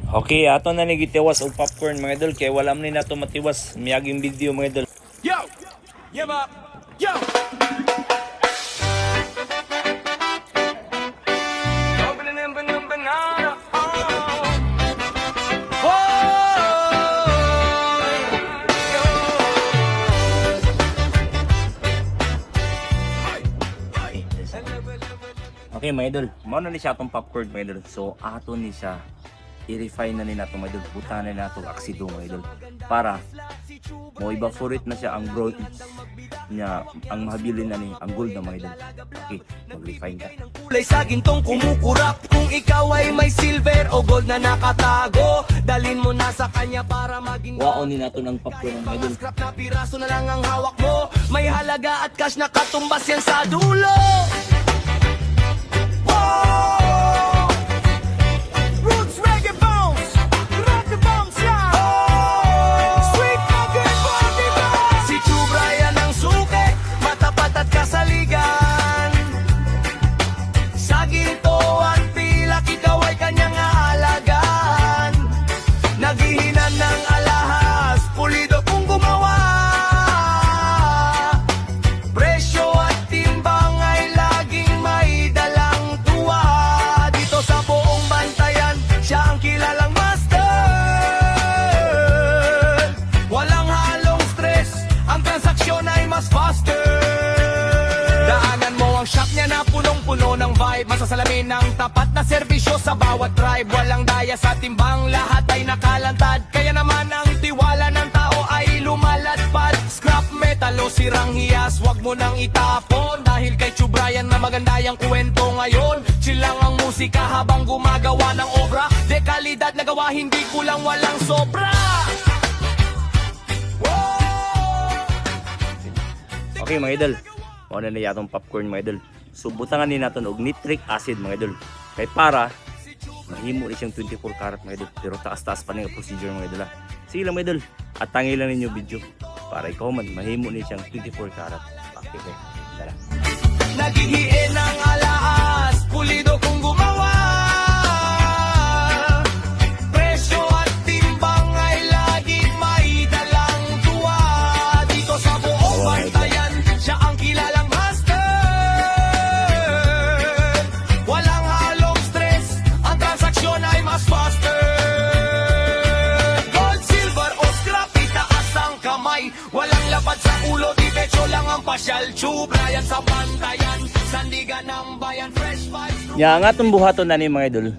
Okay, ato na nagitiwas og popcorn mga idol kay wala man ni nato matiwas miyaging video mga idol. Yo! Give up! Yo! Okay mga idol, mao na ni siya atong popcorn mga idol. So ato ni siya i-refine na ni nato mga idol. Butanan na nato aksido mga idol para mo evaporate na siya ang gold niya, ang mahabilin na ni ang gold na mga idol. Okay, mag-refine ka. Kulay sa gintong kumukurap. Kung ikaw ay may silver o gold na nakatago, dalin mo na sa kanya para maging Waon ni nato ng popcorn mga idol. scrap na piraso na lang ang hawak mo. May halaga at cash na katumbas yan sa dulo. Wow! Roots reggae bounce, rock the bounce, yeah. Sweet reggae party bounce. Si Chubra yan ang suke, matapat at kasaligan. Sa ginto at pilak, ikaw ay kanyang aalagaan. Naghihinan ng alahas, pulido kung gumawa. Presyo at timbang ay laging may dalang tuwa. Dito sa buong bantayan, siya ang kilalang master. Walang halong stress, ang transaksyon ay mas faster. Daanan mo ang shop niya na punong-puno ng vibe. Masasalamin ng tapat na serbisyo sa bawat tribe. Walang daya sa timbang, lahat ay nakalantad. Kaya naman ang tiwala ng tao ay lumaladpad. Scrap metal o sirang hiyas, wag mo nang itapon. Dahil kay Chubrayan na maganda yung kwento ngayon. Chill lang ang musika habang gumagawa ng obra. De kalidad na gawa, hindi kulang, walang sobra. Okay mga idol, mao na ni atong popcorn mga idol. So butangan ni naton og nitric acid mga idol. Kay para mahimo ni siyang 24 karat mga idol, pero taas-taas pa ni nga procedure mga idol. Sige lang mga idol, at tangi lang ninyo video para ikaw man mahimo ni siyang 24 karat. Okay, okay. Tara. Naghihiin ng alaas, pulido kung gumawa. Presyo at timbang ay laging may dalang tuwa. Dito sa buong bantayan, siya ang kilalang master. Walang halong stress, ang transaksyon ay mas faster. Gold, silver o scrap, itaas ang kamay. Walang lapad sa ulo, di pecho lang ang pasyal. Chubrayan sa bantayan, sandigan ng bayan, fresh vibes. Ya nga atong buhaton na ni mga idol.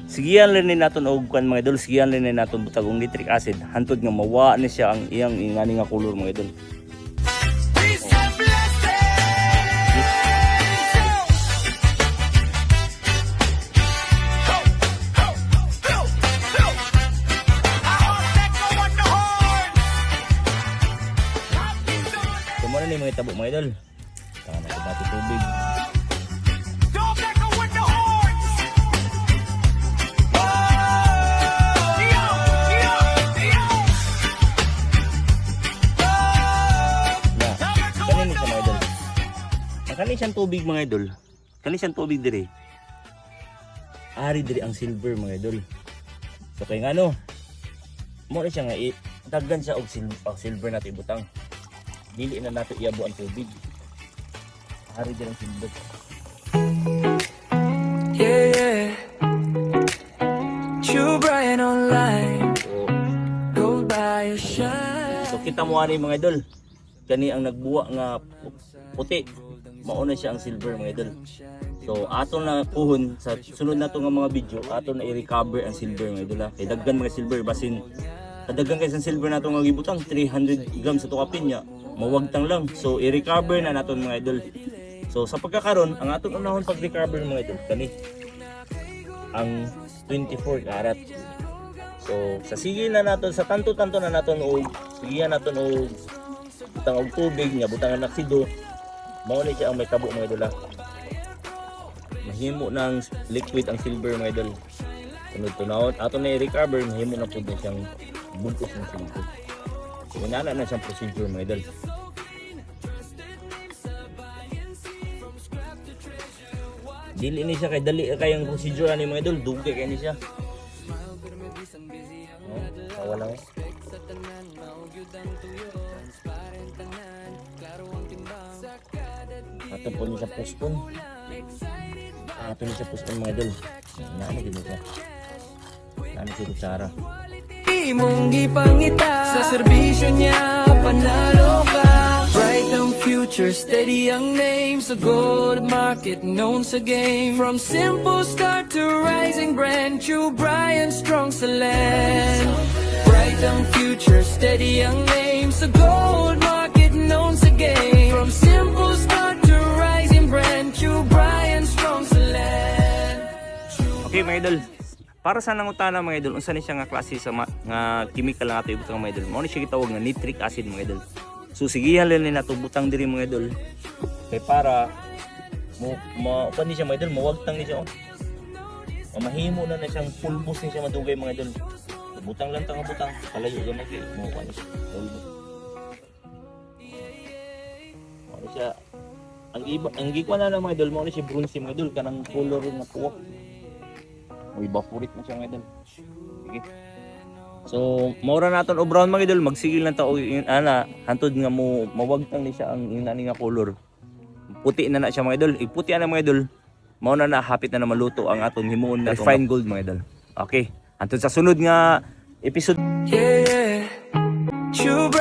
Sigihan rin ni naton og kan mga idol, sigihan rin ni naton butag og nitric acid hantod nga mawa ni siya ang iyang ingani nga kulor mga idol. Peace and blessings. Go, go, go, go. Ahon, echo on the horn. Happy Sunday. So mo na ni mga tabo mga idol. Tangan na bati tubig. Don't echo with the horns. Yo, yo, yo. Na, kanin siya mga idol. Ang kanin siyang tubig mga idol. Kanin siyang tubig dire. Ari dire ang silver mga idol. So kay ngano, mo na siya nga daggan siya og silver natin butang. Dili na nato iabo ang tubig. Ari dire ang silver. Yeah, yeah. Chubrayan online. Go buy a shine. So kita mo ani mga idol. Kani ang nagbuwa nga puti. Mauna siya ang silver mga idol. So ato na puhon sa sunod nato nga mga video, ato na i-recover ang silver mga idol. Kay daggan mga silver basin kadaghan kay sa silver nato nga gibutang 300 grams sa tukapin niya. Mawagtang lang. So i-recover na naton mga idol. So sa pagkakaron, ang atong unahon pag-recover mga idol kani ang 24 karat. So sa sige na naton sa tanto-tanto na naton og sigihan naton og butang og tubig nga butangan aksido. Mao ni siya ang may tabo mga idol. Mahimo ng liquid ang silver mga idol. Sunod tunawon aton na i-recover, mahimo na pud siyang bugos ng silver. So inana na siyang procedure mga idol. Dili ni siya kay dali kayang procedure ani mga idol, dugay kay ni siya. Oh, wala. Ato po niya sa postpone. Ato niya sa postpone mga idol. Naano gino siya. Naano si Kutsara. Di mong ipangita sa serbisyo niya, panalo ka. Bright ang future, steady ang name sa gold market, known sa game. From simple start to rising brand, true Brian strong sa land. Bright ang future, steady ang name sa gold market, known sa game. From simple start to rising brand, true Brian strong sa land. Okay mga idol. Para sa nangutana mga idol, unsa ni siya nga klase sa nga chemical nga ato ibutang mga idol. Mao ni siya gitawag nga nitric acid mga idol. So sigihan lang ni nato butang diri mga idol. Kay para mo ni siya mga idol, mawagtang ni siya. Mahimo na siyang pulbos ni siya madugay mga idol. Butang lang tang butang, kalayo gamay kay mo ni siya. Pulbos. Mao ni siya ang gikuan na mga idol, mao ni siya bronze mga idol kanang color nga puwak. May evaporate na siya mga idol. Sige. So, maura naton o brown mga idol, magsigil lang ta og hantod nga mo mawagtang ni siya ang inani nga color. Puti na siya mga idol. Iputi na mga idol. Mao na hapit na maluto ang aton himuon na fine gold mga idol. Okay. Hantod sa sunod nga episode. Yeah, yeah. True